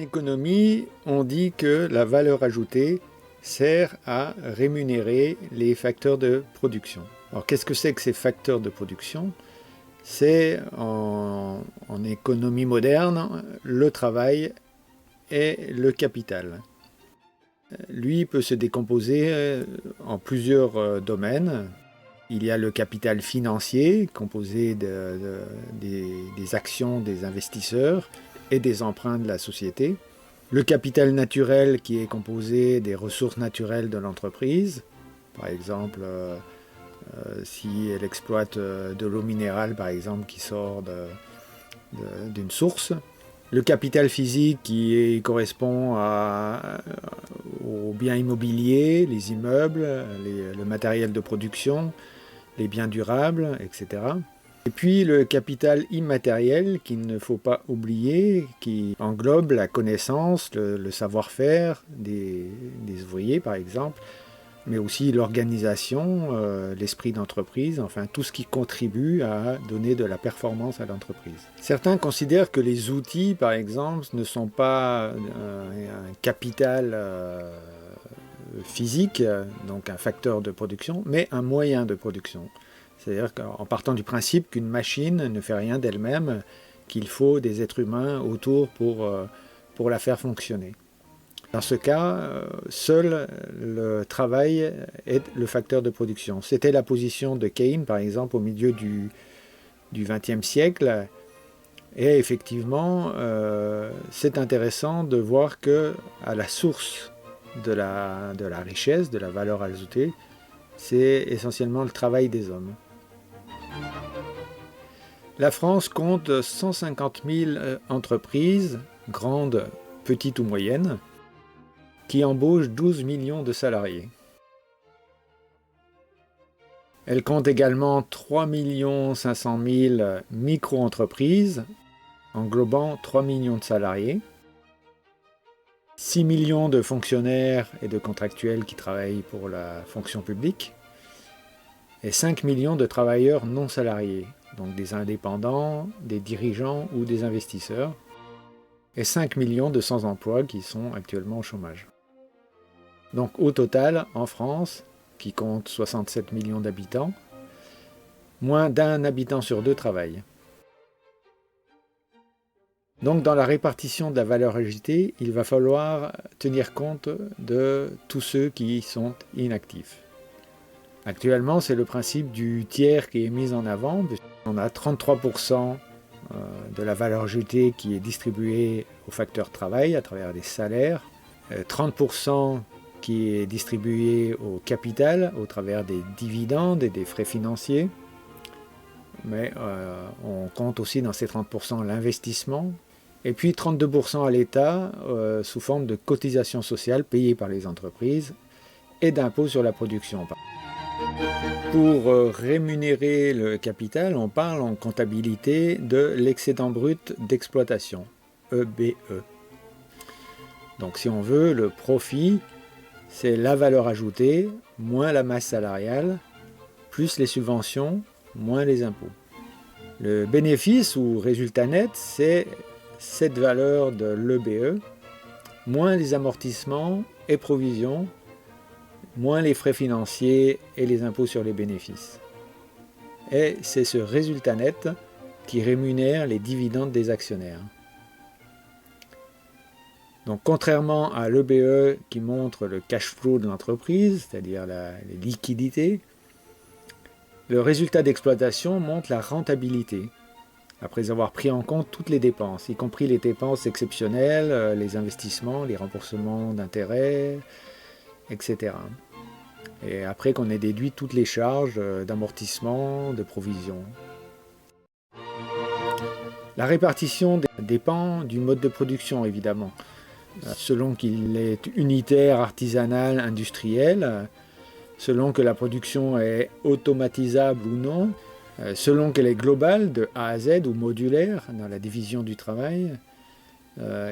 économie, on dit que la valeur ajoutée sert à rémunérer les facteurs de production. Alors qu'est-ce que c'est que ces facteurs de production? C'est en économie moderne le travail et le capital. Lui peut se décomposer en plusieurs domaines. Il y a le capital financier, composé des actions des investisseurs et des emprunts de la société. Le capital naturel, qui est composé des ressources naturelles de l'entreprise. Par exemple, si elle exploite de l'eau minérale, par exemple, qui sort d'une source. Le capital physique qui correspond aux biens immobiliers, les immeubles, le matériel de production, les biens durables, etc. Et puis le capital immatériel qu'il ne faut pas oublier, qui englobe la connaissance, le savoir-faire des ouvriers par exemple, mais aussi l'organisation, l'esprit d'entreprise, enfin tout ce qui contribue à donner de la performance à l'entreprise. Certains considèrent que les outils, par exemple, ne sont pas un capital physique, donc un facteur de production, mais un moyen de production. C'est-à-dire qu'en partant du principe qu'une machine ne fait rien d'elle-même, qu'il faut des êtres humains autour pour la faire fonctionner. Dans ce cas, seul le travail est le facteur de production. C'était la position de Keynes, par exemple, au milieu du XXe siècle. Et effectivement, c'est intéressant de voir qu'à la source de la richesse, de la valeur ajoutée, c'est essentiellement le travail des hommes. La France compte 150 000 entreprises, grandes, petites ou moyennes, qui embauche 12 millions de salariés. Elle compte également 3 500 000 micro-entreprises, englobant 3 millions de salariés, 6 millions de fonctionnaires et de contractuels qui travaillent pour la fonction publique, et 5 millions de travailleurs non salariés, donc des indépendants, des dirigeants ou des investisseurs, et 5 millions de sans-emploi qui sont actuellement au chômage. Donc au total, en France, qui compte 67 millions d'habitants, moins d'un habitant sur deux travaille. Donc dans la répartition de la valeur ajoutée, il va falloir tenir compte de tous ceux qui sont inactifs. Actuellement, c'est le principe du tiers qui est mis en avant. On a 33% de la valeur ajoutée qui est distribuée au facteur travail à travers des salaires, 30% qui est distribué au capital au travers des dividendes et des frais financiers. Mais on compte aussi dans ces 30% l'investissement. Et puis 32% à l'État sous forme de cotisations sociales payées par les entreprises et d'impôts sur la production. Pour rémunérer le capital, on parle en comptabilité de l'excédent brut d'exploitation, EBE. Donc si on veut, le profit, c'est la valeur ajoutée, moins la masse salariale, plus les subventions, moins les impôts. Le bénéfice ou résultat net, c'est cette valeur de l'EBE, moins les amortissements et provisions, moins les frais financiers et les impôts sur les bénéfices. Et c'est ce résultat net qui rémunère les dividendes des actionnaires. Donc contrairement à l'EBE qui montre le cash flow de l'entreprise, c'est-à-dire les liquidités, le résultat d'exploitation montre la rentabilité, après avoir pris en compte toutes les dépenses, y compris les dépenses exceptionnelles, les investissements, les remboursements d'intérêts, etc. Et après qu'on ait déduit toutes les charges d'amortissement, de provision. La répartition dépend du mode de production, évidemment. Selon qu'il est unitaire, artisanal, industriel, selon que la production est automatisable ou non, selon qu'elle est globale, de A à Z, ou modulaire, dans la division du travail,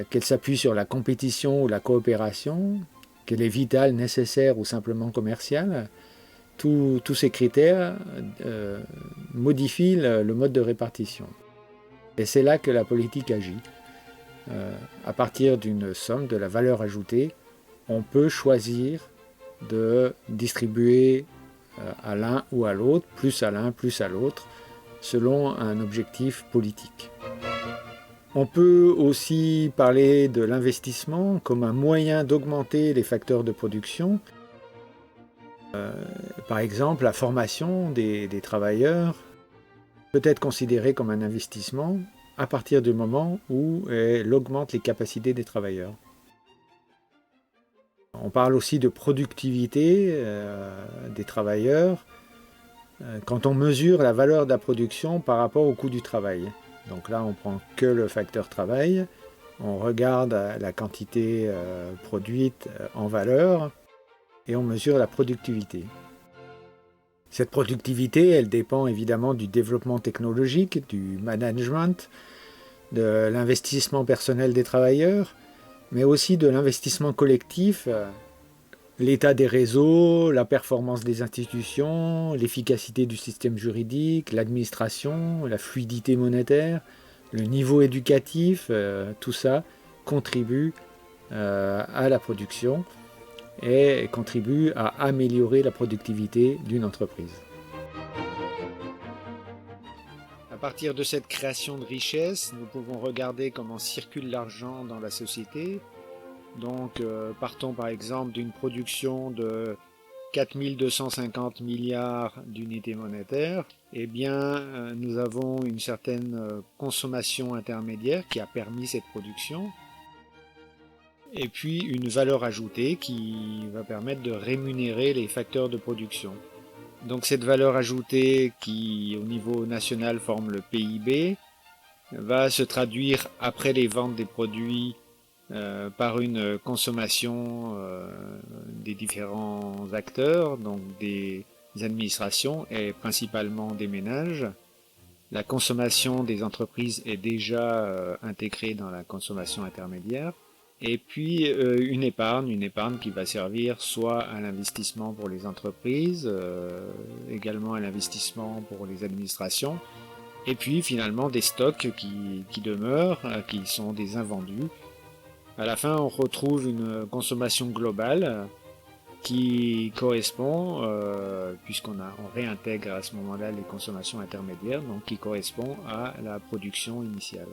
qu'elle s'appuie sur la compétition ou la coopération, qu'elle est vitale, nécessaire ou simplement commerciale, tous ces critères modifient le mode de répartition. Et c'est là que la politique agit. à partir d'une somme, de la valeur ajoutée, on peut choisir de distribuer à l'un ou à l'autre, plus à l'un, plus à l'autre, selon un objectif politique. On peut aussi parler de l'investissement comme un moyen d'augmenter les facteurs de production. Par exemple, la formation des travailleurs peut être considérée comme un investissement à partir du moment où elle augmente les capacités des travailleurs. On parle aussi de productivité des travailleurs quand on mesure la valeur de la production par rapport au coût du travail. Donc là, on prend que le facteur travail, on regarde la quantité produite en valeur et on mesure la productivité. Cette productivité, elle dépend évidemment du développement technologique, du management, de l'investissement personnel des travailleurs, mais aussi de l'investissement collectif, l'état des réseaux, la performance des institutions, l'efficacité du système juridique, l'administration, la fluidité monétaire, le niveau éducatif, tout ça contribue à la production et contribue à améliorer la productivité d'une entreprise. À partir de cette création de richesse, nous pouvons regarder comment circule l'argent dans la société. Donc, partons par exemple d'une production de 4250 milliards d'unités monétaires. Eh bien, nous avons une certaine consommation intermédiaire qui a permis cette production. Et puis une valeur ajoutée qui va permettre de rémunérer les facteurs de production. Donc cette valeur ajoutée qui au niveau national forme le PIB va se traduire après les ventes des produits par une consommation des différents acteurs, donc des administrations et principalement des ménages. La consommation des entreprises est déjà intégrée dans la consommation intermédiaire. Et puis une épargne qui va servir soit à l'investissement pour les entreprises, également à l'investissement pour les administrations, et puis finalement des stocks qui demeurent, qui sont des invendus. À la fin, on retrouve une consommation globale qui correspond, puisqu'on réintègre à ce moment-là les consommations intermédiaires, donc qui correspond à la production initiale.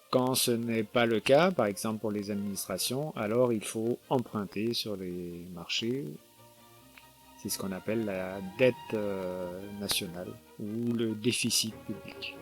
Quand ce n'est pas le cas, par exemple pour les administrations, alors il faut emprunter sur les marchés. C'est ce qu'on appelle la dette nationale ou le déficit public.